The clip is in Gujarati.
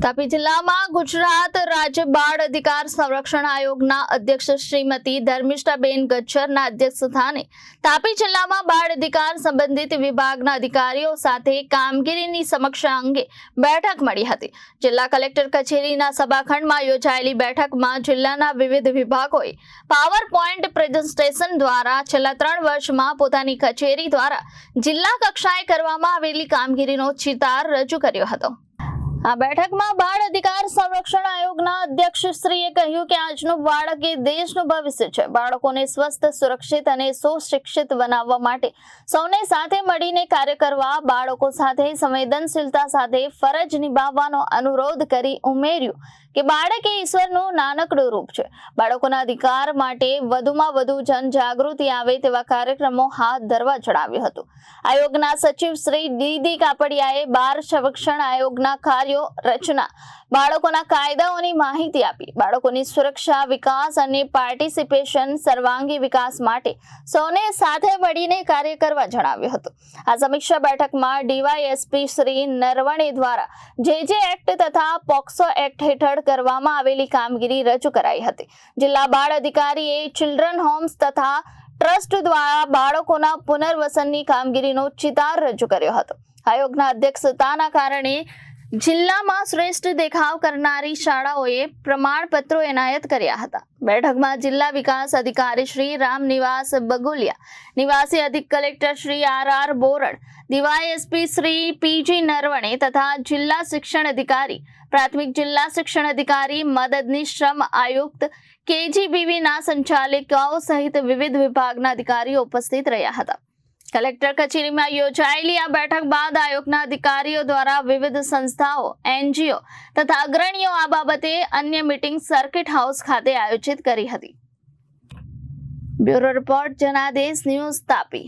તાપી જિલ્લામાં ગુજરાત રાજ્ય બાળ અધિકાર સંરક્ષણ આયોગના અધ્યક્ષ શ્રીમતી ધર્મિષ્ઠાબેન ગજ્જરના અધ્યક્ષસ્થાને તાપી જિલ્લામાં બાળ અધિકાર સંબંધિત વિભાગના અધિકારીઓ સાથે કામગીરીની સમીક્ષા અંગે બેઠક મળી હતી। જિલ્લા કલેક્ટર કચેરીના સભાખંડમાં યોજાયેલી બેઠકમાં જિલ્લાના વિવિધ વિભાગોએ પાવર પોઈન્ટ પ્રેઝન્ટેશન દ્વારા છેલ્લા 3 વર્ષમાં પોતાની કચેરી દ્વારા જિલ્લા કક્ષાએ કરવામાં આવેલી કામગીરીનો ચિતાર રજૂ કર્યો હતો। આ બેઠકમાં બાળ અધિકાર સંરક્ષણ આયોગના અધ્યક્ષ શ્રીએ કહ્યું કે આજનું બાળક એ દેશનું ભવિષ્ય છે। બાળકોને સ્વસ્થ, સુરક્ષિત અને સુશિક્ષિત બનાવવા માટે સૌને સાથે મળીને કાર્ય કરવા, બાળકો સાથે સંવેદનશીલતા સાથે ફરજ નિભાવવાનો અનુરોધ કરી ઉમેર્યું કે બાળક એ ઈશ્વરનું નાનકડું રૂપ છે। બાળકોના અધિકાર માટે વધુમાં વધુ જનજાગૃતિ આવે તેવા કાર્યક્રમો હાથ ધરવા જણાવ્યું હતું। આયોગના સચિવ શ્રી ડી કાપડિયાએ બાળ સંરક્ષણ આયોગના કાર્યો, રચના, બાળકોના કાયદાઓની માહિતી આપી। બાળકોની સુરક્ષા, વિકાસ અને પાર્ટિસિપેશન, સર્વાંગી વિકાસ માટે સૌને સાથે મળીને કાર્ય કરવા જણાવ્યું હતું। આ સમીક્ષા બેઠકમાં ડીવાયએસપી શ્રી નરવણે દ્વારા જે એક્ટ તથા પોક્સો એક્ટ હેઠળ કરવામાં આવેલી કામગીરી રજૂ કરાઈ હતી। જિલ્લા બાળ અધિકારીએ ચિલ્ડ્રન હોમ્સ તથા ટ્રસ્ટ દ્વારા બાળકોના પુનર્વસનની કામગીરીનો ચિતાર રજૂ કર્યો હતો। આયોગના અધ્યક્ષતાના કારણે જિલ્લામાં શ્રેષ્ઠ દેખાવ કરનારી શાળાઓએ પ્રમાણપત્રો એનાયત કર્યા હતા। બેઠકમાં જિલ્લા વિકાસ અધિકારી શ્રી રામનિવાસ બગુલિયા, નિવાસી અધિક collector Shri R બોરડ, DYSP Shri PG Naravane તથા જિલ્લા શિક્ષણ અધિકારી, પ્રાથમિક જિલ્લા શિક્ષણ અધિકારી, મદદનીશ શ્રમ આયુક્ત, કેજીબીવીના સંચાલકો સહિત વિવિધ વિભાગના અધિકારીઓ ઉપસ્થિત રહ્યા હતા। કલેક્ટર કચેરીમાં યોજાયેલી આ બેઠક બાદ આયોગના અધિકારીઓ દ્વારા વિવિધ સંસ્થાઓ, એનજીઓ તથા અગ્રણીઓ આ બાબતે અન્ય મીટિંગ સર્કિટ હાઉસ ખાતે આયોજિત કરી હતી। Bureau report, Janadesh news, Tapi.